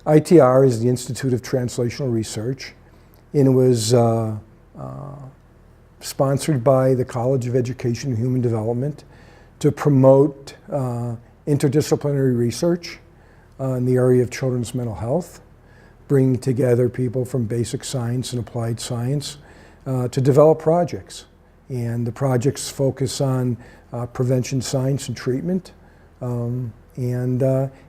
ITR is the Institute of Translational Research, and it was sponsored by the College of Education and Human Development to promote interdisciplinary research in the area of children's mental health, bringing together people from basic science and applied science to develop projects. And the projects focus on prevention science and treatment, and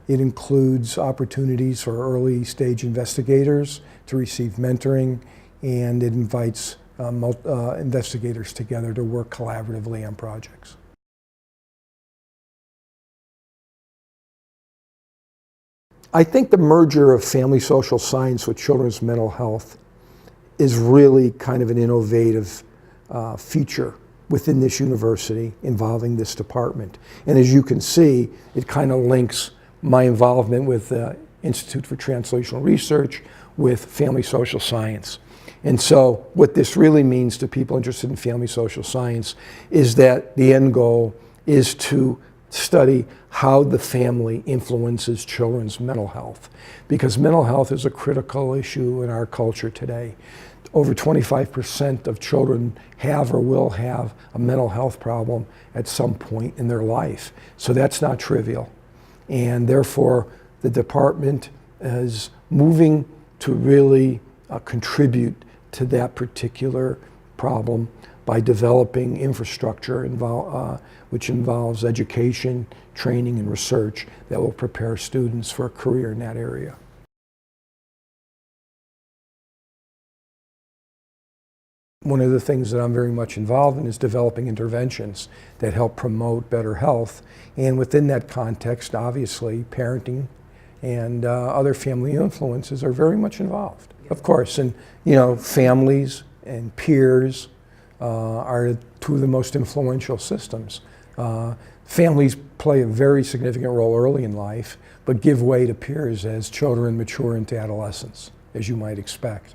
it includes opportunities for early stage investigators to receive mentoring, and it invites investigators together to work collaboratively on projects. I think the merger of family social science with children's mental health is really kind of an innovative feature within this university involving this department. And as you can see, it kind of links my involvement with the Institute for Translational Research with family social science. And so what this really means to people interested in family social science is that the end goal is to study how the family influences children's mental health, because mental health is a critical issue in our culture today. Over 25% of children have or will have a mental health problem at some point in their life. So that's not trivial. And therefore, the department is moving to really contribute to that particular problem by developing infrastructure which involves education, training, and research that will prepare students for a career in that area. One of the things that I'm very much involved in is developing interventions that help promote better health. And within that context, obviously, parenting and other family influences are very much involved. Of course, and families and peers are two of the most influential systems. Families play a very significant role early in life, but give way to peers as children mature into adolescence, as you might expect.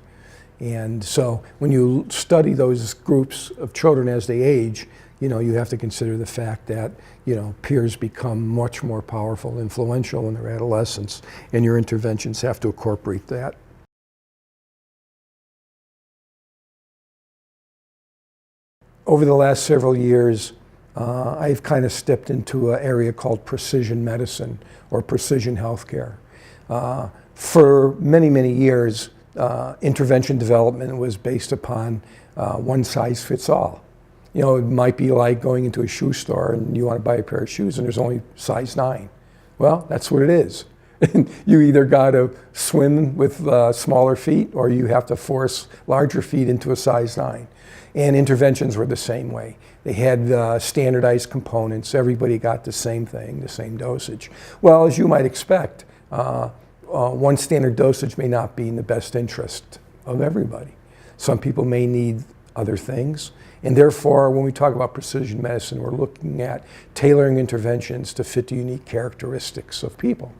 And so when you study those groups of children as they age, you have to consider the fact that, peers become much more powerful, influential in their adolescence, and your interventions have to incorporate that. Over the last several years, I've kind of stepped into an area called precision medicine or precision healthcare. For many, many years, intervention development was based upon one size fits all. It might be like going into a shoe store and you want to buy a pair of shoes and there's only size 9. Well, that's what it is. You either got to swim with smaller feet or you have to force larger feet into a size 9. And interventions were the same way. They had standardized components. Everybody got the same thing, the same dosage. Well, as you might expect, one standard dosage may not be in the best interest of everybody. Some people may need other things. And therefore, when we talk about precision medicine, we're looking at tailoring interventions to fit the unique characteristics of people.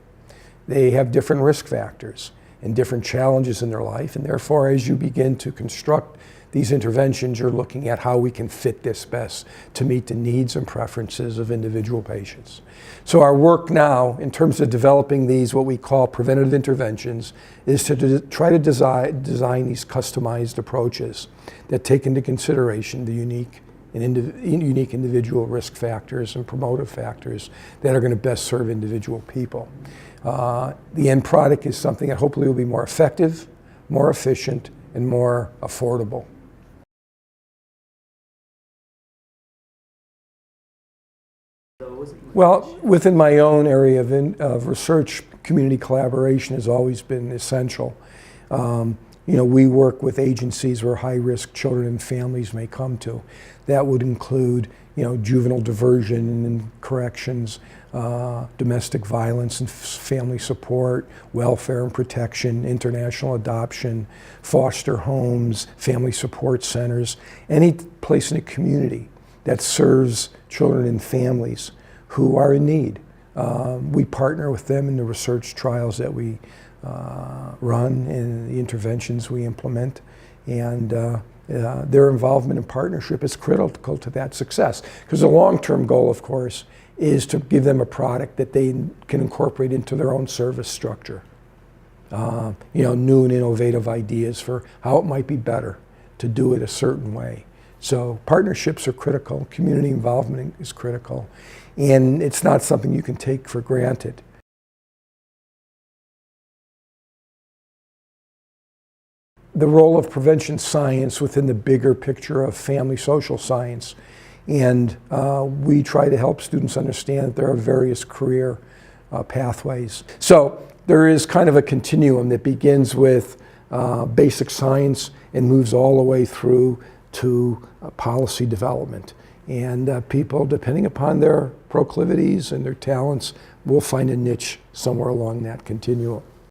They have different risk factors and different challenges in their life. And therefore, as you begin to construct these interventions, you're looking at how we can fit this best to meet the needs and preferences of individual patients. So our work now, in terms of developing these, what we call preventative interventions, is to try to design these customized approaches that take into consideration the unique individual risk factors and promotive factors that are going to best serve individual people. The end product is something that hopefully will be more effective, more efficient, and more affordable. Well, within my own area of research, community collaboration has always been essential. We work with agencies where high-risk children and families may come to. That would include, juvenile diversion and corrections, domestic violence and family support, welfare and protection, international adoption, foster homes, family support centers, any place in a community that serves children and families who are in need. We partner with them in the research trials that we run and the interventions we implement, and their involvement and partnership is critical to that success. Because the long-term goal, of course, is to give them a product that they can incorporate into their own service structure. new and innovative ideas for how it might be better to do it a certain way. So partnerships are critical, community involvement is critical, and it's not something you can take for granted. The role of prevention science within the bigger picture of family social science. And we try to help students understand that there are various career pathways. So there is kind of a continuum that begins with basic science and moves all the way through to policy development. And people, depending upon their proclivities and their talents, will find a niche somewhere along that continuum.